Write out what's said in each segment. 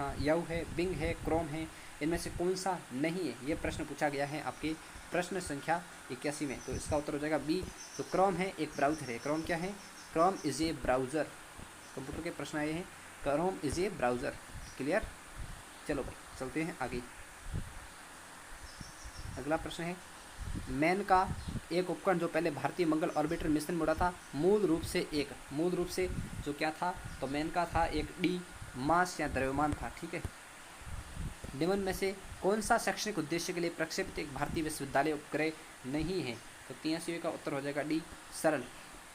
यहाँ यव है, बिंग है, क्रोम है, इनमें से कौन सा नहीं है, ये प्रश्न पूछा गया है आपके प्रश्न संख्या 81 में। तो इसका उत्तर हो जाएगा बी। तो क्रोम है एक ब्राउज़र है। क्रोम क्या है? Chrome is a browser. Computer के प्रश्न आए हैं, Chrome is a browser. Clear? चलो भाई चलते हैं आगे। अगला प्रश्न है, मैन का एक उपकरण जो पहले भारतीय मंगल ऑर्बिटर मिशन में उड़ा था, मूल रूप से जो क्या था, तो मैन का था एक डी मास या द्रव्यमान था। ठीक है। निम्न में से कौन सा शैक्षणिक उद्देश्य के लिए प्रक्षेपित एक भारतीय विश्वविद्यालय उपग्रह नहीं है? तो 83 का उत्तर हो जाएगा डी सरल।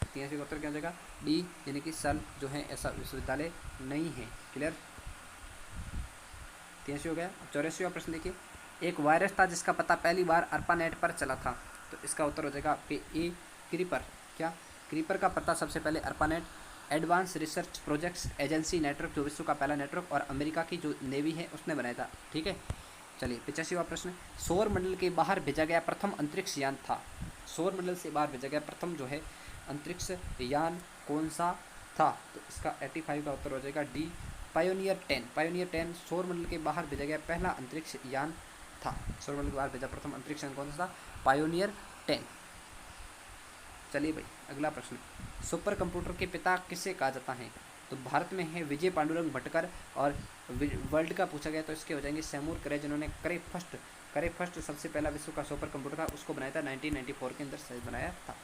83 का उत्तर क्या हो जाएगा? डी, यानी कि सरल जो है ऐसा विश्वविद्यालय नहीं है। क्लियर? 83 हो गया। 84वां प्रश्न देखिए, एक वायरस था जिसका पता पहली बार अर्पानेट पर चला था। तो इसका उत्तर हो जाएगा आपके ए क्रीपर। क्या? क्रीपर का पता सबसे पहले ARPANET advance research projects agency network, जो विश्व का पहला नेटवर्क और अमेरिका की जो नेवी है उसने बनाया था। ठीक है। चलिए 85वां प्रश्न, सौर मंडल के बाहर भेजा गया प्रथम अंतरिक्ष यान था। सौर मंडल से बाहर भेजा गया प्रथम जो है अंतरिक्ष यान कौन सा था? तो इसका 85 का उत्तर हो जाएगा डी पायोनियर 10। पायोनियर 10 सौर मंडल के बाहर भेजा गया पहला अंतरिक्ष यान था। सौर मंडल के बाहर भेजा प्रथम अंतरिक्ष यान कौन सा था? पायोनियर 10। चलिए भाई अगला प्रश्न, सुपर कंप्यूटर के पिता किसे कहा जाता है? तो भारत में है विजय पांडुरंग भटकर, और वर्ल्ड का पूछा गया तो इसके हो जाएंगे सैमूर करे, जिन्होंने करे फर्स्ट सबसे पहला विश्व का सुपर कंप्यूटर था उसको बनाया था 1994 के अंदर सही बनाया था।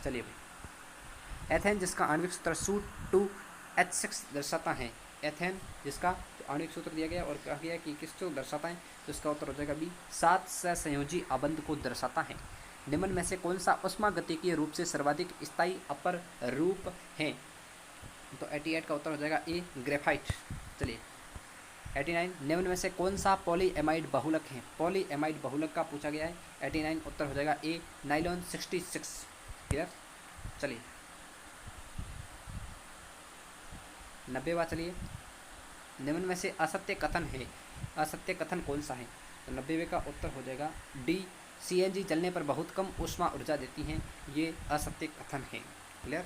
चलिए भाई, एथेन जिसका आणविक सूत्र Su2H6 दर्शाता है। एथेन जिसका आणविक सूत्र दिया गया और कहा गया कि किसको दर्शाता है, तो इसका उत्तर हो जाएगा बी 7 सहसंयोजी आबंध को दर्शाता है। निम्न में से कौन सा उष्मागतिकीय रूप से सर्वाधिक स्थायी अपर रूप है? तो 88 का उत्तर हो जाएगा ए ग्रेफाइट। चलिए 89, निम्न में से कौन सा पॉलीएमाइड बहुलक है? पॉलीएमाइड बहुलक का पूछा गया है। 89 उत्तर हो जाएगा ए नाइलॉन 66। क्लियर? चलिए 90वां, चलिए निम्न में से असत्य कथन है, असत्य कथन कौन सा है? तो 90वें का उत्तर हो जाएगा डी सीएनजी जलने पर बहुत कम ऊष्मा ऊर्जा देती हैं, ये असत्य कथन है। क्लियर?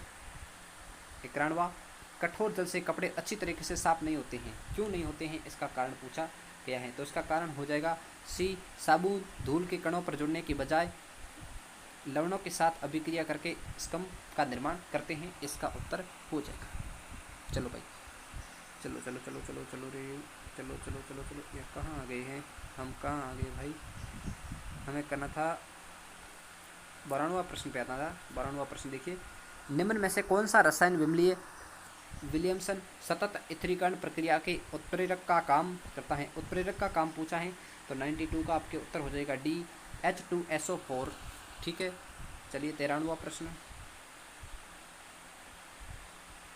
91, कठोर जल से कपड़े अच्छी तरीके से साफ नहीं होते हैं, क्यों नहीं होते हैं इसका कारण पूछा गया है। तो इसका कारण हो जाएगा सी साबुन धूल के कणों पर जुड़ने की बजाय लवणों के साथ अभिक्रिया करके स्कम का निर्माण करते हैं, इसका उत्तर हो जाएगा। चलो भाई चलो चलो चलो चलो चलो रे चलो चलो चलो चलो, ये कहाँ आ गए हैं हम, कहाँ आ गए भाई? हमें करना था 92वां प्रश्न पे आता था। 92वां प्रश्न देखिए, निम्न में से कौन सा रसायन विलियमसन सतत स्थिरीकरण प्रक्रिया के उत्प्रेरक का काम करता है? उत्प्रेरक का काम पूछा है तो 92 का आपके उत्तर हो जाएगा डी H2SO4। ठीक है। चलिए 93वां प्रश्न,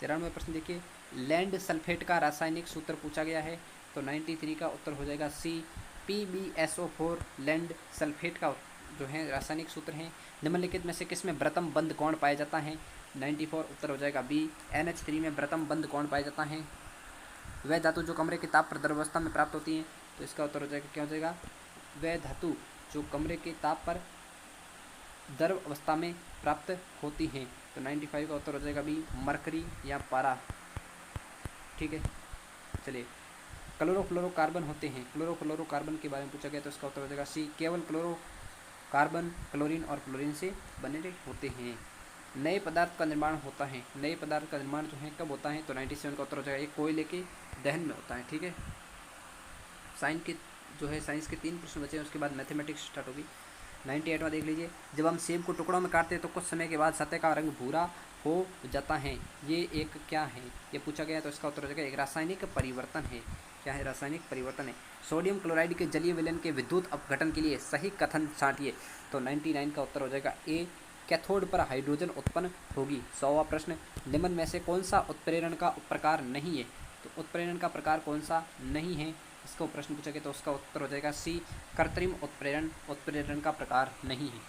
93वां प्रश्न देखिए, लैंड सल्फेट का रासायनिक सूत्र पूछा गया है तो 93 का उत्तर हो जाएगा सी PbSO4 लैंड सल्फेट का जो है रासायनिक सूत्र है। निम्नलिखित में से किसमें व्रतम बंद कौन पाया जाता है? 94 उत्तर हो जाएगा बी NH3 में व्रतम बंद कौन पाया जाता है? वह धातु जो कमरे के ताप पर द्रवावस्था में प्राप्त होती है, तो इसका उत्तर हो जाएगा क्या हो जाएगा? वह धातु जो कमरे के ताप पर द्रव अवस्था में प्राप्त होती हैं। तो 95 का उत्तर हो जाएगा बी मरकरी या पारा। ठीक है। चलिए क्लोरोफ्लोरोकार्बन होते हैं, क्लोरोफ्लोरोकार्बन के बारे में पूछा गया तो इसका उत्तर हो जाएगा सी केवल क्लोरोकार्बन क्लोरीन और फ्लोरीन से बने होते हैं। नए पदार्थ का निर्माण होता है, नए पदार्थ का निर्माण जो है कब होता है? तो 97 का उत्तर हो जाएगा ये कोयले के दहन में होता है। ठीक है। साइंस के 3 प्रश्न बचे हैं, उसके बाद मैथमेटिक्स स्टार्ट होगी। 98वां देख लीजिए, जब हम सेब को टुकड़ों में काटते हैं तो कुछ समय के बाद सतह का रंग भूरा हो जाता है, ये एक क्या है? ये पूछा गया तो इसका उत्तर हो जाएगा एक रासायनिक परिवर्तन है। क्या है? रासायनिक परिवर्तन है। सोडियम क्लोराइड के जलीय विलयन के विद्युत अपघटन के लिए सही कथन छांटिए। तो 99 का उत्तर हो जाएगा ए कैथोड पर हाइड्रोजन उत्पन्न होगी। 100वां प्रश्न, निम्न में से कौन सा उत्प्रेरण का प्रकार नहीं है? तो उत्प्रेरण का प्रकार कौन सा नहीं है, इसको प्रश्न पूछा गया तो उसका उत्तर हो जाएगा सी कृत्रिम उत्प्रेरण का प्रकार नहीं है।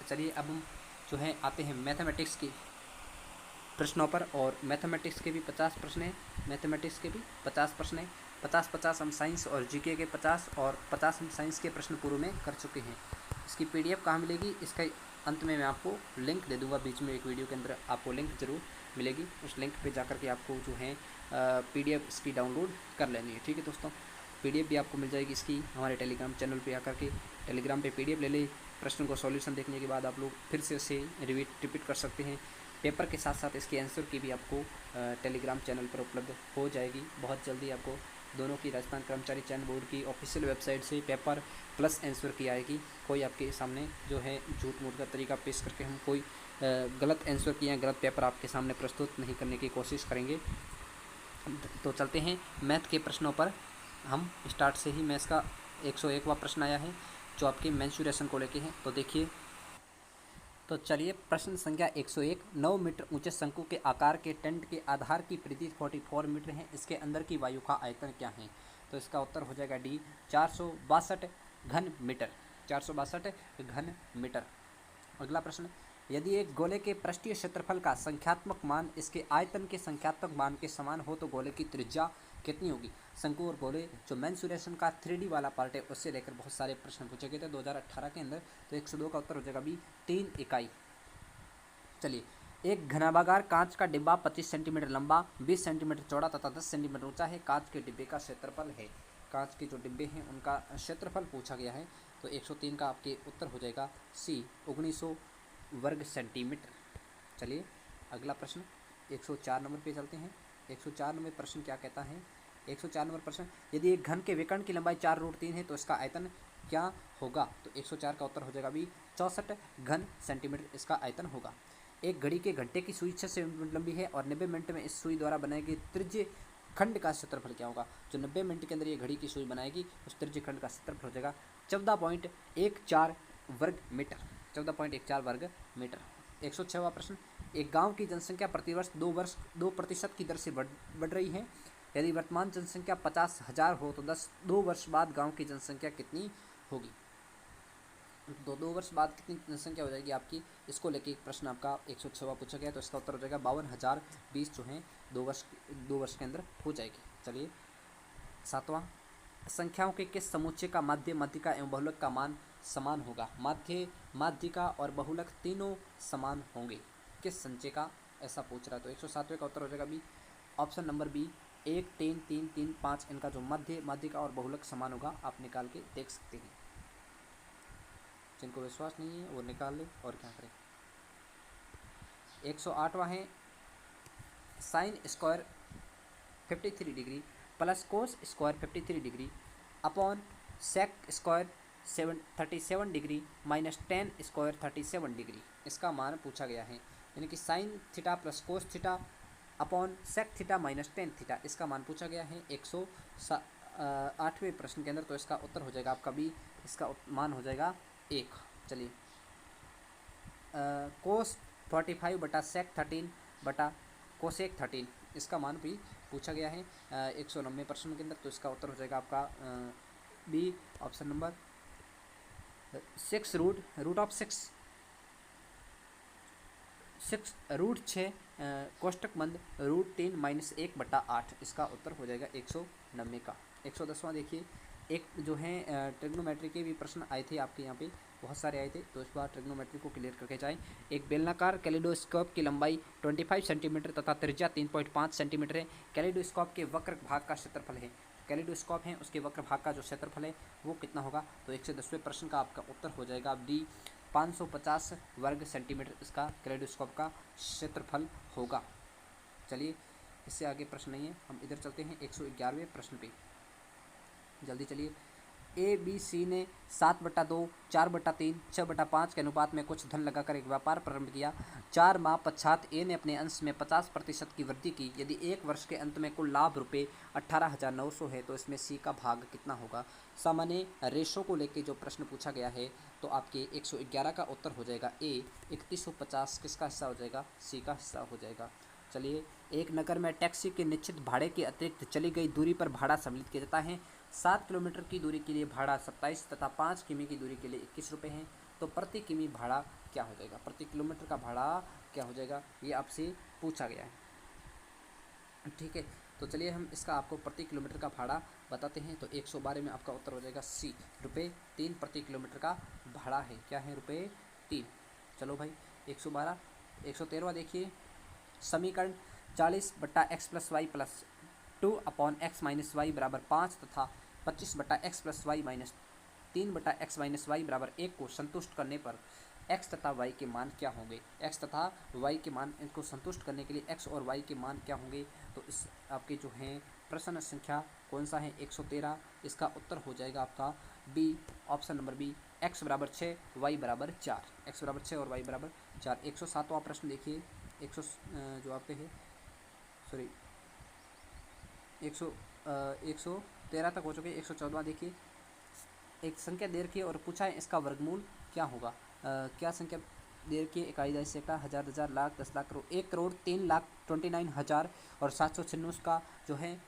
चलिए अब हम जो है आते हैं मैथमेटिक्स के प्रश्नों पर, और मैथमेटिक्स के भी 50 प्रश्न हैं, मैथमेटिक्स के भी 50 प्रश्न हैं। 50 हम साइंस और जीके के 50 और 50 हम साइंस के प्रश्न पूर्व में कर चुके हैं। इसकी PDF कहाँ मिलेगी? इसका अंत में मैं आपको लिंक दे दूंगा, बीच में एक वीडियो के अंदर आपको लिंक जरूर मिलेगी, उस लिंक पे जाकर के आपको जो है PDF इसकी डाउनलोड कर लेनी है। ठीक है दोस्तों, PDF भी आपको मिल जाएगी इसकी हमारे टेलीग्राम चैनल पे आकर के। टेलीग्राम पे PDF ले ले, प्रश्न को सॉल्यूशन देखने के बाद आप लोग फिर से उसे रिपीट कर सकते हैं। पेपर के साथ साथ इसके आंसर की भी आपको टेलीग्राम चैनल पर उपलब्ध हो जाएगी। बहुत जल्दी आपको दोनों की राजस्थान कर्मचारी चयन बोर्ड की ऑफिशियल वेबसाइट से पेपर प्लस आंसर की आएगी। कोई आपके सामने जो है झूठ मूठ का तरीका पेश करके हम कोई गलत आंसर की या गलत पेपर आपके सामने प्रस्तुत नहीं करने की कोशिश करेंगे। तो चलते हैं मैथ के प्रश्नों पर। हम स्टार्ट से ही मैथ्स का 101वां प्रश्न आया है जो आपके मेंसुरेशन को लेके है। तो देखिए, तो चलिए प्रश्न संख्या 101। 9 मीटर ऊंचे शंकु के आकार के टेंट के आधार की परिधि 44 मीटर है, इसके अंदर की वायु का आयतन क्या है? तो इसका उत्तर हो जाएगा डी 462 घन मीटर। 462 घन मीटर। अगला प्रश्न, यदि एक गोले के पृष्ठीय क्षेत्रफल का संख्यात्मक मान इसके आयतन के संख्यात्मक मान के समान हो तो गोले की त्रिज्या कितनी होगी? शंकु और गोले जो मेंसुरेशन का 3D वाला पार्ट है उससे लेकर बहुत सारे प्रश्न पूछे गए थे 2018 के अंदर। तो 102 का उत्तर हो जाएगा बी 3 इकाई। चलिए, एक घनाभागार कांच का डिब्बा 25 सेंटीमीटर लंबा, 20 सेंटीमीटर चौड़ा तथा 10 सेंटीमीटर ऊंचा है। कांच के डिब्बे का क्षेत्रफल है, कांच के जो डिब्बे हैं उनका क्षेत्रफल पूछा गया है। तो 103 का आपके उत्तर हो जाएगा सी 1900 वर्ग सेंटीमीटर। चलिए अगला प्रश्न 104 नंबर पे चलते हैं। 104 नंबर प्रश्न क्या कहता है? 104 नंबर प्रश्न, यदि एक घन के विकर्ण की लंबाई 4√3 है तो इसका आयतन क्या होगा? तो 104 का उत्तर हो जाएगा बी 64 घन सेंटीमीटर इसका आयतन होगा। एक घड़ी के घंटे की सुई 6 मिनट लंबी है और 90 मिनट में इस सुई द्वारा बनाए गए त्रिज्य खंड का क्षेत्रफल क्या होगा? जो 90 मिनट के अंदर ये घड़ी की सुई बनाएगी उस त्रिज्य खंड का क्षेत्रफल हो जाएगा 14.14 वर्ग मीटर। 14.14 वर्ग मीटर। 106वां प्रश्न, एक गांव की जनसंख्या प्रतिवर्ष 2% की दर से बढ़ रही है। यदि वर्तमान जनसंख्या 50,000 हो तो 2 वर्ष बाद गांव की जनसंख्या कितनी होगी? 2 वर्ष बाद कितनी जनसंख्या हो जाएगी आपकी, इसको लेके एक प्रश्न आपका 106वां पूछा गया। तो इसका उत्तर हो जाएगा 52,020 जो है 2 वर्ष के अंदर हो जाएगी। चलिए 7वां, संख्याओं के किस समुच्चय का माध्य, माध्यिका एवं बहुलक का मान समान होगा? माध्य, माध्यिका और बहुलक तीनों समान होंगे। किस संचय का, ऐसा पूछ रहा है। तो 107वें का उत्तर हो जाएगा बी ऑप्शन नंबर बी 1, 3, 3, 3, 5 इनका जो माध्य, माध्यिका और बहुलक समान होगा आप निकाल के देख सकते हैं। जिनको विश्वास नहीं है वो निकाल ले और क्या करें। 108वां है, sine square 53 degree plus cos square 53 degree upon sec square 37 degree minus tan square 37 degree इसका मान पूछा गया है। यानी कि sine theta plus cos theta upon sec theta minus tan theta इसका मान पूछा गया है 108वें प्रश्न के अंदर। तो इसका उत्तर हो जाएगा आपका बी, इसका मान हो जाएगा 1। चलिए कोस 45 बटा सेक 13 बटा कोसेक 13 इसका मान भी पूछा गया है 190 प्रश्न के अंदर। तो इसका उत्तर हो जाएगा आपका B option number 6 root of 6 root 6 कोष्टक बंद रूट 3 माइनस 1 बटा 8 इसका उत्तर हो जाएगा 190 का। 110वां देखिए, एक जो है ट्रिग्नोमेट्री के भी प्रश्न आए थे आपके यहाँ पे, बहुत सारे आए थे। तो इस बार ट्रिग्नोमेट्री को क्लियर करके जाएं। एक बेलनाकार कैलिडोस्कोप की लंबाई 25 सेंटीमीटर तथा त्रिज्या 3.5 सेंटीमीटर है। कैलिडोस्कोप के वक्र भाग का क्षेत्रफल है, कैलिडोस्कोप है उसके वक्र भाग का जो क्षेत्रफल है वो कितना होगा? तो 110वें प्रश्न का आपका उत्तर हो जाएगा डी 550 वर्ग सेंटीमीटर इसका कैलिडोस्कोप का क्षेत्रफल होगा। चलिए इससे आगे प्रश्न नहीं है, हम इधर चलते हैं 111वें प्रश्न पे। जल्दी चलिए, ए बी सी ने 7/2, 4/3, 6/5 के अनुपात में कुछ धन लगाकर एक व्यापार प्रारंभ किया। 4 माह पश्चात ए ने अपने अंश में 50% की वृद्धि की। यदि 1 वर्ष के अंत में कुल लाभ रुपये 18,900 है तो इसमें सी का भाग कितना होगा? सामान्य रेशो को लेके जो प्रश्न पूछा गया है तो आपके 111 का उत्तर हो जाएगा ए 3150 किसका हिस्सा हो जाएगा? सी का हिस्सा हो जाएगा। चलिए, एक नगर में टैक्सी के निश्चित भाड़े के अतिरिक्त चली गई दूरी पर भाड़ा सम्मिलित किया जाता है। 7 किलोमीटर की दूरी के लिए भाड़ा 27 तथा 5 किमी की दूरी के लिए 21 रुपये हैं। तो प्रति किमी भाड़ा क्या हो जाएगा? प्रति किलोमीटर का भाड़ा क्या हो जाएगा? ये आपसे पूछा गया है। ठीक है, तो चलिए हम इसका आपको प्रति किलोमीटर का भाड़ा बताते हैं। तो 112 में आपका उत्तर हो जाएगा सी ₹3 प्रति किलोमीटर का भाड़ा है। क्या है? ₹3। चलो भाई 112। 113वां देखिए, समीकरण 40/x+y+2/x - y बराबर 5 तथा 25/x+y-3/x - y बराबर 1 को संतुष्ट करने पर x तथा y के मान क्या होंगे। x तथा y के मान इनको संतुष्ट करने के लिए x और y के मान क्या होंगे। तो इस आपके जो हैं प्रश्न संख्या कौन सा है 113, इसका उत्तर हो जाएगा आपका B, option number B, x बराबर 6 y बराबर 4, x बराबर 6 और y बराबर 4। 107वां प्रश्न देखिए, जो आपके है सॉरी 113 तक हो चुके। 114वां देखिए, एक संख्या दे रखी है और पूछा है इसका वर्गमूल क्या होगा। क्या संख्या दे रखी है, इकाई, दशक, सैकड़ा, हज़ार, दस लाख, 10 लाख, करोड़। 1,03,29,000 और 796 का जो है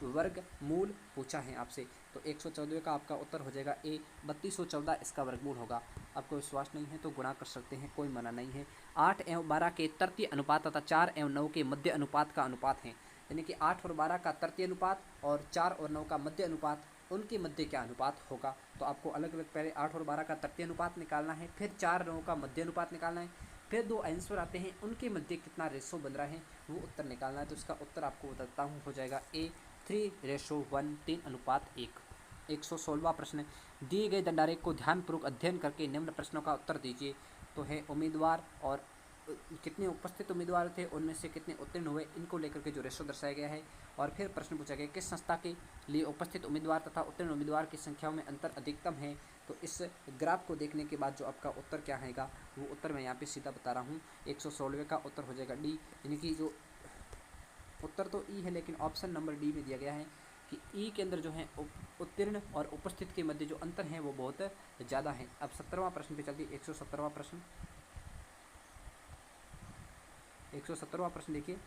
वर्गमूल पूछा है आपसे। तो 114 का आपका उत्तर हो जाएगा ए, 3214 इसका वर्गमूल होगा। आपको विश्वास नहीं है तो गुणा कर सकते हैं, कोई मना नहीं है। 8 एवं 12 के तृतीय अनुपात तथा 4 एवं 9 के मध्य अनुपात का अनुपात है, यानी कि 8 और 12 का तृतीय अनुपात और 4 और 9 का मध्य अनुपात, उनके मध्य क्या अनुपात होगा। तो आपको अलग अलग पहले 8 और 12 का तृतीय अनुपात निकालना है, फिर 4 9 का मध्य अनुपात निकालना है, फिर दो आंसर आते हैं उनके मध्य कितना रेशो बन रहा है वो उत्तर निकालना है। तो इसका उत्तर आपको बताता हूँ, हो जाएगा ए 3:1, 3:1। 116वां प्रश्न, दिए गए दंडारेख को ध्यानपूर्वक अध्ययन करके निम्न प्रश्नों का उत्तर दीजिए। तो है उम्मीदवार और कितने उपस्थित उम्मीदवार थे, उनमें से कितने उत्तीर्ण हुए, इनको लेकर के जो रेशो दर्शाया गया है। और फिर प्रश्न पूछा गया किस संस्था के लिए उपस्थित उम्मीदवार तथा उत्तीर्ण उम्मीदवार की संख्याओं में अंतर अधिकतम है। तो इस ग्राफ को देखने के बाद जो आपका उत्तर क्या आएगा वो उत्तर मैं यहाँ पे सीधा बता रहा हूँ। 116वें का उत्तर हो जाएगा डी, यानी कि जो उत्तर तो ई है लेकिन ऑप्शन नंबर डी में दिया गया है कि ई के अंदर जो है उत्तीर्ण और उपस्थित के मध्य जो अंतर है वो बहुत ज़्यादा है। अब 17वां प्रश्न पे चलती है। 117वां प्रश्न, 117वां प्रश्न देखिए।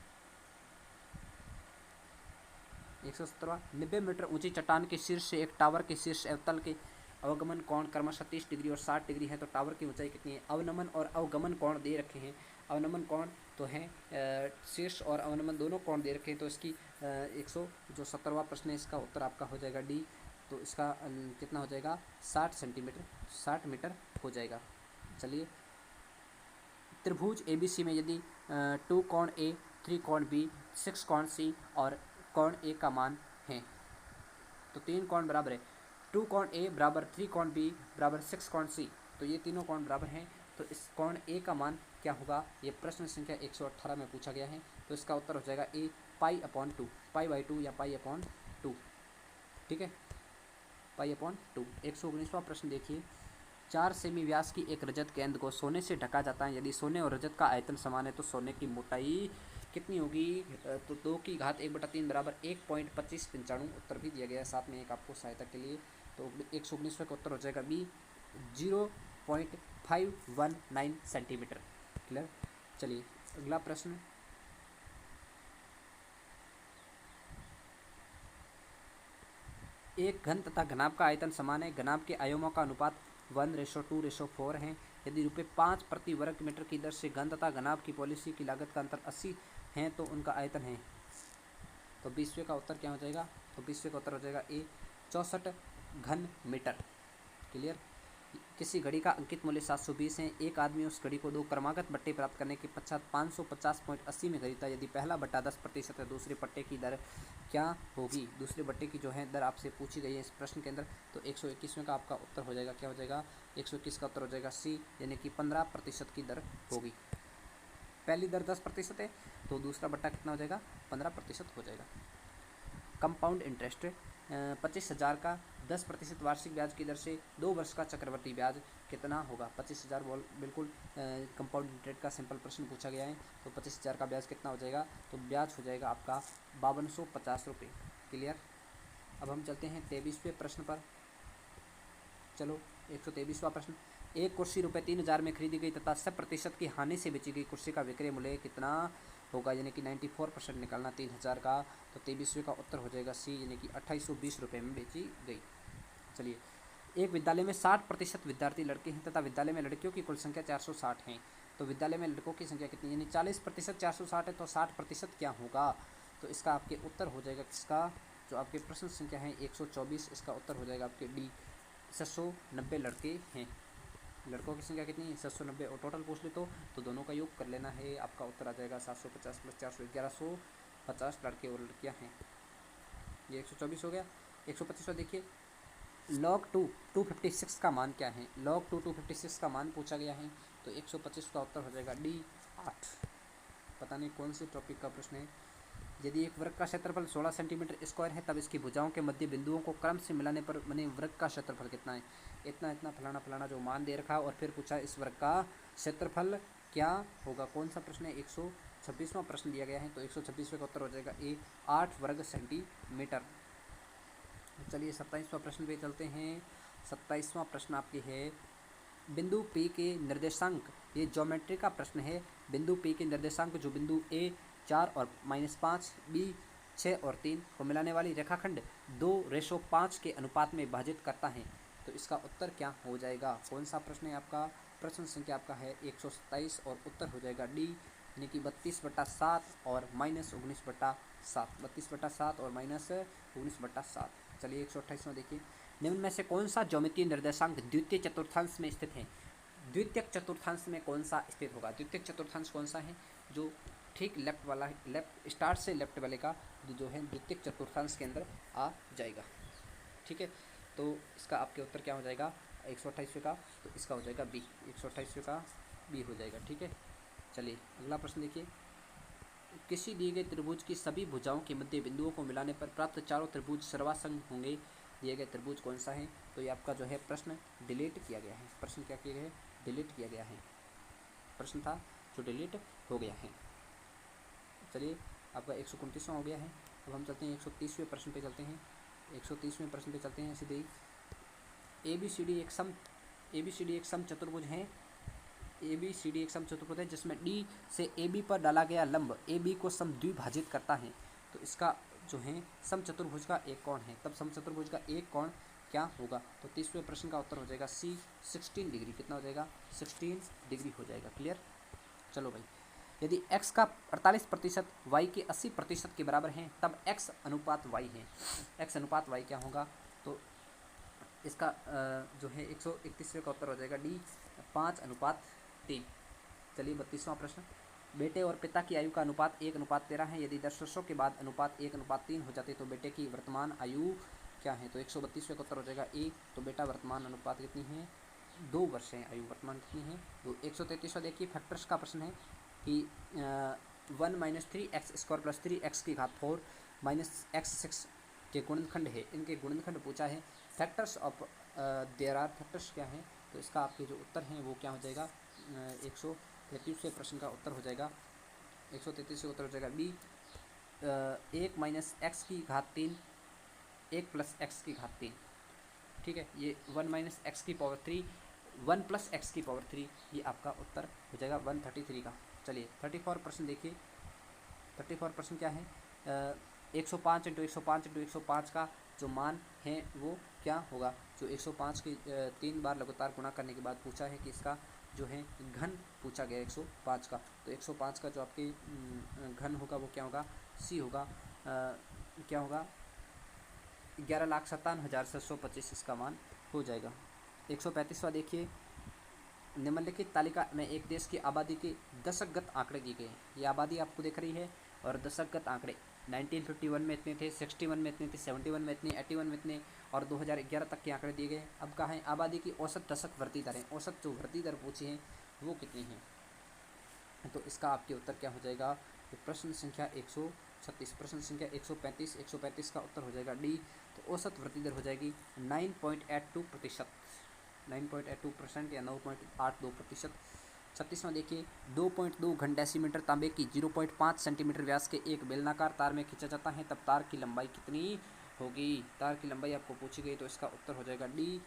117वां, 90 मीटर ऊंची चट्टान के शीर्ष से एक टावर के शीर्ष अवतल के अवगमन कोण क्रमशः 30 डिग्री और 60 डिग्री है। तो टावर की ऊंचाई कितनी है। अवनमन और अवगमन कोण दे रखे हैं। अवनमन कोण तो है शीर्ष और अवनमन दोनों कोण दे रखे हैं। तो इसकी 117वां प्रश्न है, इसका उत्तर आपका हो जाएगा डी। तो इसका कितना हो जाएगा 60 सेंटीमीटर, 60 मीटर हो जाएगा। चलिए, त्रिभुज ABC में यदि 2 कोण A, 3 कोण B, 6 कोण C और कोण A का मान है, तो 3 कोण बराबर है। 2 कोण A बराबर 3 कोण B बराबर 6 कोण C, तो ये तीनों कोण बराबर हैं। तो इस कोण A का मान क्या होगा, ये प्रश्न संख्या 118 में पूछा गया है। तो इसका उत्तर हो जाएगा ए, π/2, π/2 या π/2, ठीक है, π/2। 119वां प्रश्न देखिए, 4 सेमी व्यास की एक रजत गेंद को सोने से ढका जाता है। यदि सोने और रजत का आयतन समान है तो सोने की मोटाई कितनी होगी। तो 2 की घात 1/3 बराबर 1.2595। उत्तर भी दिया गया है साथ में एक आपको सहायता के लिए। तो 119वें का उत्तर हो जाएगा बी, 0.519 सेंटीमीटर। क्लियर। चलिए अगला प्रश्न, एक घन तथा घनाभ का आयतन समान है। घनाभ के आयामों का अनुपात 1:2:4 है। यदि ₹5 प्रति वर्ग मीटर की दर से घन तथा घनाभ की पॉलिसी की लागत का अंतर 80 है तो उनका आयतन है। तो 20वें का उत्तर क्या हो जाएगा। तो 20वें का उत्तर हो जाएगा ए, 64 घन मीटर। क्लियर। किसी घड़ी का अंकित मूल्य 720 है। एक आदमी उस घड़ी को 2 क्रमागत बट्टे प्राप्त करने के पश्चात 550.80 में खरीदता है। यदि पहला बट्टा 10% है, दूसरे बट्टे की दर क्या होगी। दूसरे बट्टे की जो है दर आपसे पूछी गई है इस प्रश्न के अंदर। तो 121वें का आपका उत्तर हो जाएगा, क्या हो जाएगा 121 का उत्तर हो जाएगा सी, यानी कि 15% की दर होगी। पहली दर 10% है तो दूसरा बट्टा कितना हो जाएगा 15% हो जाएगा। कंपाउंड इंटरेस्ट 25,000 का 10% वार्षिक ब्याज की दर से 2 वर्ष का चक्रवर्ती ब्याज कितना होगा। 25,000 बिल्कुल कंपाउंड इंटरेस्ट का सिंपल प्रश्न पूछा गया है। तो 25,000 का ब्याज कितना हो जाएगा, तो ब्याज हो जाएगा आपका 5250 रुपये। क्लियर। अब हम चलते हैं 23वें प्रश्न पर। चलो 123वां प्रश्न, एक कुर्सी ₹3,000 में खरीदी गई तथा 100% की हानि से बेची गई कुर्सी का विक्रय मूल्य कितना होगा, यानी कि 94% निकालना 3,000 का। तो 23वें का उत्तर हो जाएगा सी, यानी कि 2820 रुपये में बेची गई। चलिए, एक विद्यालय में 60% विद्यार्थी लड़के हैं तथा विद्यालय में लड़कियों की कुल संख्या 460 है। तो विद्यालय में लड़कों की संख्या कितनी, यानी 40% 460 है तो 60% क्या होगा। तो इसका आपके उत्तर हो जाएगा किसका, जो आपके प्रश्न संख्या है 124, इसका उत्तर हो जाएगा आपके डी, 690 लड़के हैं। लड़कों की संख्या कितनी है 790 और टोटल पूछ ले तो दोनों का योग कर लेना है, आपका उत्तर आ जाएगा 750 प्लस 400 1150 लड़के और लड़कियां हैं। ये 124 हो गया। 125वां देखिए, log 256 का मान क्या है। log 256 का मान पूछा गया है, तो 125 का उत्तर हो जाएगा D 8। पता नहीं कौन से टॉपिक का प्रश्न है। यदि एक वृत्त का क्षेत्रफल 16 सेंटीमीटर स्क्वायर है तब इसकी भुजाओं के मध्य बिंदुओं को क्रम से मिलाने पर बने वृत्त का क्षेत्रफल कितना है। इतना इतना फलाना फलाना जो मान दे रखा और फिर पूछा इस वृत्त का क्षेत्रफल क्या होगा। कौन सा प्रश्न है, 126वां प्रश्न दिया गया है, तो 126वें का उत्तर हो जाएगा ए 8 वर्ग सेंटीमीटर। चलिए 27वां प्रश्न पे चलते हैं। 27वां प्रश्न आपके है बिंदु P के निर्देशांक, ये ज्योमेट्री का प्रश्न है। बिंदु P के निर्देशांक जो बिंदु A 4 और -5, B 6 और 3 को मिलाने वाली रेखाखंड 2:5 के अनुपात में विभाजित करता है, तो इसका उत्तर क्या हो जाएगा। कौन सा प्रश्न है आपका, प्रश्न संख्या आपका है 127 और उत्तर हो जाएगा डी, यानी कि 32/7 और -19/7, 32/7 और -19/7। चलिए 128वां देखिए, निम्न में से कौन सा ज्योमितीय निर्देशांक द्वितीय चतुर्थांश में स्थित है। द्वितीयक चतुर्थांश में कौन सा स्थित होगा। द्वितीयक चतुर्थांश कौन सा है, जो ठीक लेफ्ट वाला, लेफ्ट स्टार्ट से लेफ्ट वाले का जो है द्वितीयक चतुर्थांश के अंदर आ जाएगा। ठीक है, तो इसका आपके उत्तर क्या हो जाएगा 128वें का, तो इसका हो जाएगा बी, 128वें का बी हो जाएगा। ठीक है, चलिए अगला प्रश्न देखिए, किसी दिए गए त्रिभुज की सभी भुजाओं के मध्य बिंदुओं को मिलाने पर प्राप्त चारों त्रिभुज सर्वासंग होंगे। दिए गए त्रिभुज कौन सा है, तो ये आपका जो है प्रश्न डिलीट किया गया है। प्रश्न क्या किया गया है, डिलीट किया गया है। प्रश्न था जो डिलीट हो गया है। चलिए आपका 129वां हो गया है। अब हम चलते हैं 130वें प्रश्न पे चलते हैं। 130वें प्रश्न पे चलते हैं सीधे ही। ABCD एक सम चतुर्भुज है। ABCD एक सम चतुर्भुज है जिसमें D से AB पर डाला गया लंब AB को समद्विभाजित करता है, तो इसका जो है सम चतुर्भुज का एक कोण है, तब सम चतुर्भुज का एक कोण क्या होगा। तो 30वें प्रश्न का उत्तर हो जाएगा C 16 डिग्री। कितना हो जाएगा 16 डिग्री हो जाएगा। क्लियर। चलो भाई, यदि x का 48% y के 80% के बराबर है तब x अनुपात y है। x अनुपात y क्या होगा, तो इसका जो है 131वें का उत्तर हो जाएगा D 5:3। चलिए 32वां प्रश्न, बेटे और पिता की आयु का अनुपात 1:13 है। यदि 10 वर्षों के बाद अनुपात 1:3 हो जाते तो बेटे की वर्तमान आयु क्या है, तो 132वें का उत्तर हो जाएगा ए, तो बेटा वर्तमान अनुपात कितनी है 2 वर्ष है, आयु वर्तमान कितनी है 2। 133वां देखिए, फैक्टर्स का प्रश्न है कि 1 - 3x² + 3x⁴ -x6 के गुणनखंड है, इनके गुणनखंड पूछा है। Factors of there are, factors क्या है, तो इसका आपके जो उत्तर हैं वो क्या हो जाएगा 133वें प्रश्न का उत्तर हो जाएगा 133 का उत्तर हो जाएगा बी 1 - x⁻3 1 + x⁻3। ठीक है, ये 1 - x⁻3 1 + x⁻3 ये आपका उत्तर हो जाएगा 133 का। चलिए 34 प्रश्न देखिए। 34 प्रश्न क्या है, 105 × 105 × 105 का जो मान है वो क्या होगा। जो 105 की 3 बार लगातार गुणा करने के बाद पूछा है कि इसका जो है घन पूछा गया 105 का, तो 105 का जो आपके घन होगा वो क्या होगा सी होगा, क्या होगा 11,57,725 इसका मान हो जाएगा। 135वां देखिए, निम्नलिखित तालिका में एक देश की आबादी के दशकगत आंकड़े दिए गए हैं। ये आबादी आपको दिख रही है और दशकगत आंकड़े 1951 में इतने थे, 61 में इतने थे, 71 में इतने, 81 में इतने और 2011 तक के आंकड़े दिए गए। अब कहाँ है आबादी की औसत दशक वृद्धि दरें, औसत जो वृद्धि दर पूछी है वो कितनी है, तो इसका आपके उत्तर क्या हो जाएगा, तो प्रश्न संख्या 136, प्रश्न संख्या 135 का उत्तर हो जाएगा डी, तो औसत वृद्धि दर हो जाएगी 9.82%, 9.82% या 9.82%। 36वां देखिए, 2.2 घन डेसीमीटर तांबे की 0.5 सेंटीमीटर व्यास के एक बेलनाकार तार में खींचा जाता है तब तार की लंबाई कितनी होगी। तार की लंबाई आपको पूछी गई, तो इसका उत्तर हो जाएगा डी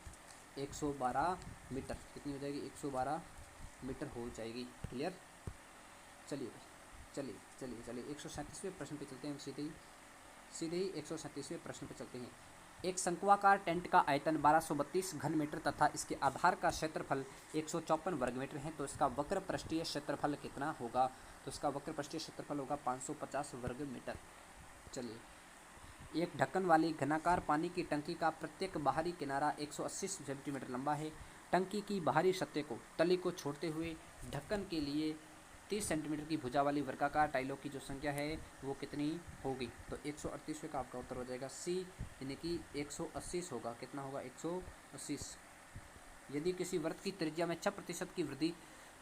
112 मीटर। कितनी हो जाएगी 112 मीटर हो जाएगी। क्लियर। चलिए 137वें प्रश्न पे चलते हैं। सीधे ही 137वें प्रश्न पे चलते हैं। एक शंक्वाकार टेंट का आयतन 1232 घन मीटर तथा इसके आधार का क्षेत्रफल 154 वर्ग मीटर है, तो इसका वक्र पृष्ठीय क्षेत्रफल कितना होगा, तो इसका वक्र पृष्ठीय क्षेत्रफल होगा 550 वर्ग मीटर। चलिए, एक ढक्कन वाली घनाकार पानी की टंकी का प्रत्येक बाहरी किनारा 180 सेंटीमीटर लंबा है टंकी की बाहरी सतह को तली को छोड़ते हुए ढक्कन के लिए 30 सेंटीमीटर की भुजा वाली वर्गाकार टाइलों की जो संख्या है वो कितनी होगी? तो 138वें का आपका उत्तर हो जाएगा सी, यानी कि 180 होगा। कितना होगा? 180। यदि किसी वृत्त की त्रिज्या में 6% की वृद्धि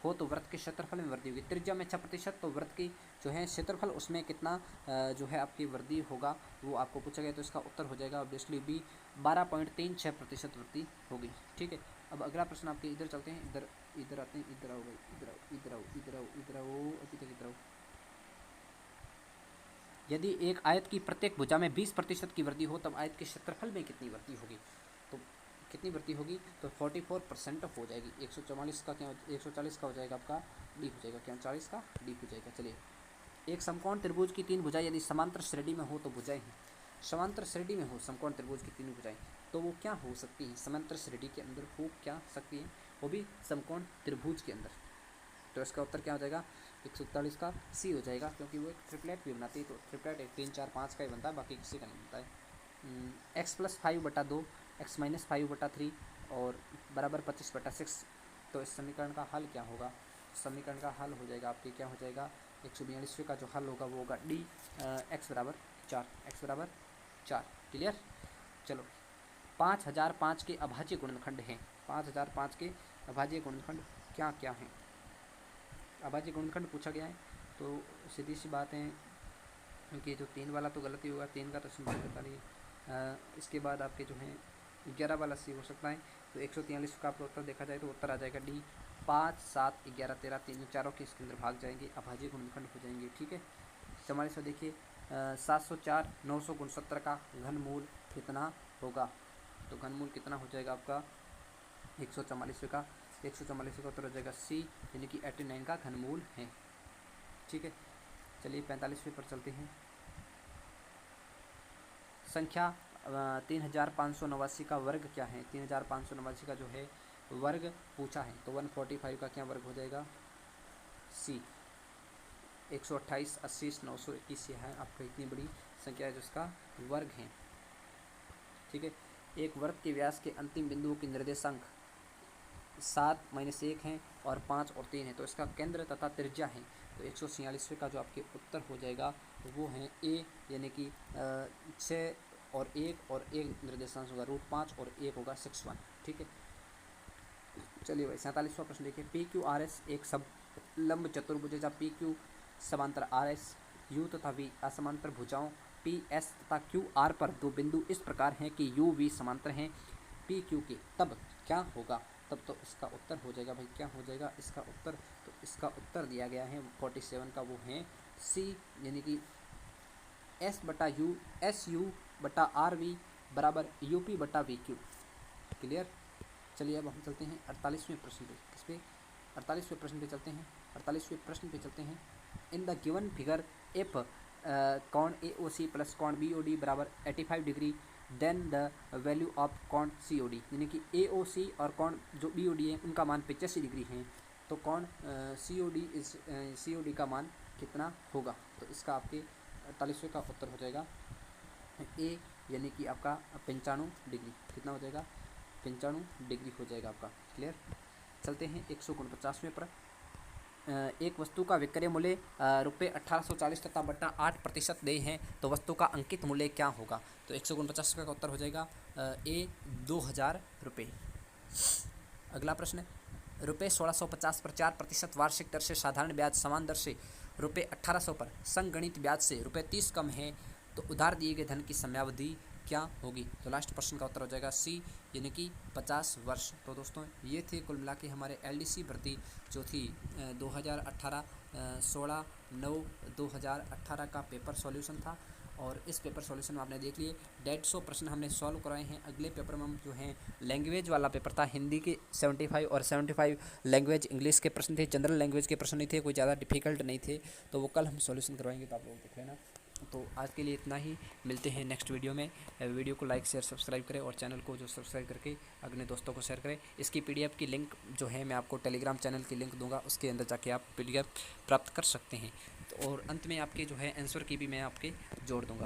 हो तो वृत्त के क्षेत्रफल में वृद्धि होगी। त्रिज्या में 6%, तो वृत्त की जो है क्षेत्रफल उसमें कितना जो है आपकी वृद्धि होगा वो आपको पूछा गया। तो इसका उत्तर हो जाएगा ऑब्वियसली बी, 12.36% वृद्धि होगी। ठीक है, अब अगला प्रश्न आपके इधर चलते हैं, इधर आते हैं, इधर आओ भाई, इधर आओ, इधर आओ, इधर आओ, इधर आओ, अभी तक इधर आओ। यदि एक आयत की प्रत्येक भुजा में 20% की वृद्धि हो तब आयत के क्षेत्रफल में कितनी वृद्धि होगी? तो कितनी वृद्धि होगी? तो 44% हो जाएगी। 144 का क्या, 140 का हो जाएगा आपका डी हो जाएगा, क्या 40 का डी हो जाएगा। चलिए, एक समकोण त्रिभुज की 3 भुजाएं यदि समांतर श्रेणी में हो तो भुजाएं हैं। समांतर श्रेणी में हो समकोण त्रिभुज की 3 भुजाएं, तो वो क्या हो सकती हैं? समांतर श्रेणी के अंदर हो क्या सकती है? वो भी समकोण त्रिभुज के अंदर। तो इसका उत्तर क्या हो जाएगा? 141 का सी हो जाएगा, क्योंकि वो एक ट्रिपलेट भी बनाती है। तो ट्रिपलेट 1 3 4 5 का ही बनता है, बाकी किसी का नहीं बनता है। x+5/2, x-5/3 और बराबर 25/6। तो इस समीकरण का हल क्या होगा? समीकरण का हल हो जाएगा आपके, क्या हो जाएगा? 142वें का जो हल होगा वो होगा डी, x बराबर 4, x बराबर 4। क्लियर? चलो, 5005 के अभाज्य गुणनखंड हैं। 5005 के अभाज्य गुणनखंड क्या क्या हैं? अभाज्य गुणनखंड पूछा गया है, तो सीधी सी बात है कि जो 3 वाला तो गलत ही होगा, 3 का तो सिंपल बता रही। इसके बाद आपके जो हैं 11 वाला सी हो सकता है। तो 143 का आपका उत्तर देखा जाए तो उत्तर आ जाएगा डी, 5 7 11 13, तीनों चारों के इसके अंदर भाग जाएंगे, अभाज्य गुणनखंड हो जाएंगे। ठीक है, 44 देखिए, 704 969 का घनमूल कितना होगा? तो घनमूल कितना हो जाएगा आपका 144 का? 144 का उत्तर हो जाएगा सी, यानी कि 89 का घनमूल है। ठीक है, चलिए 45वें पर चलते हैं। संख्या 3589 का वर्ग क्या है? 3589 का जो है वर्ग पूछा है, तो 145 का क्या वर्ग हो जाएगा? सी, 128 80 921 है आपका, इतनी बड़ी संख्या है जिसका वर्ग है। ठीक है, एक वृत्त के व्यास के अंतिम बिंदुओं की निर्देशांक 7 -1 हैं और 5 और 3 है, तो इसका केंद्र तथा त्रिज्या है। तो 146वें का जो आपके उत्तर हो जाएगा वो है ए, यानी कि 6 और 1 निर्देशांक होगा √5 और 1 होगा 61। ठीक है, चलिए भाई 47वां प्रश्न देखिए। PQRS एक सब लंब चतुर्भुज है, जहाँ PQ समांतर RS, U तथा V असमांतर भुजाओं PS तथा QR पर दो बिंदु इस प्रकार हैं कि UV समांतर हैं PQ के, तब क्या होगा? तब तो इसका उत्तर हो जाएगा भाई, क्या हो जाएगा इसका उत्तर? तो इसका उत्तर दिया गया है 47 का, वो है सी, यानी कि SU/RV बराबर UP/VQ। क्लियर? चलिए अब हम चलते हैं 48वें प्रश्न पे। किस पे? 48वें प्रश्न पे चलते हैं। 48वें प्रश्न पे चलते हैं। In the given figure if कोण AOC प्लस कोण BOD बराबर 85 degree then the value of कोण COD, यानी कि AOC और कोण जो BOD है उनका मान 85 डिग्री है, तो कोण COD का मान कितना होगा? तो इसका आपके 48वें का उत्तर हो जाएगा ए, यानी कि आपका 95 डिग्री। कितना हो जाएगा? 95 डिग्री हो जाएगा आपका। क्लियर? चलते हैं 149वें पर। एक वस्तु का विक्रय मूल्य रुपये 1840 तथा बट्टा 8% देय है, तो वस्तु का अंकित मूल्य क्या होगा? तो 149 का उत्तर हो जाएगा ए, 2000 रुपये। अगला प्रश्न, रुपये 1650 पर 4% वार्षिक दर से साधारण ब्याज समान दर से रुपये 1800 पर संगणित ब्याज से रुपये 30 कम है, तो उधार दिए गए धन की समयावधि क्या होगी? तो लास्ट प्रश्न का उत्तर हो जाएगा सी, यानी कि 50 वर्ष। तो दोस्तों ये थे कुल मिला के हमारे LDC भर्ती जो थी 2018 16/9/2018 का पेपर सॉल्यूशन था, और इस पेपर सॉल्यूशन में आपने देख लिए 150 प्रश्न हमने सॉल्व कराए हैं। अगले पेपर में हम जो हैं लैंग्वेज वाला पेपर था, हिंदी के 75 और 75 लैंग्वेज इंग्लिश के प्रश्न थे, जनरल लैंग्वेज के प्रश्न नहीं थे, कोई ज़्यादा डिफिकल्ट नहीं थे, तो वो कल हम सॉल्यूशन करवाएंगे, तो आप लोग देख लेना। तो आज के लिए इतना ही, मिलते हैं नेक्स्ट वीडियो में। वीडियो को लाइक शेयर सब्सक्राइब करें और चैनल को जो सब्सक्राइब करके अपने दोस्तों को शेयर करें। इसकी PDF की लिंक जो है मैं आपको टेलीग्राम चैनल की लिंक दूंगा, उसके अंदर जाके आप PDF प्राप्त कर सकते हैं। तो और अंत में आपके जो है आंसर की भी मैं आपके जोड़ दूंगा।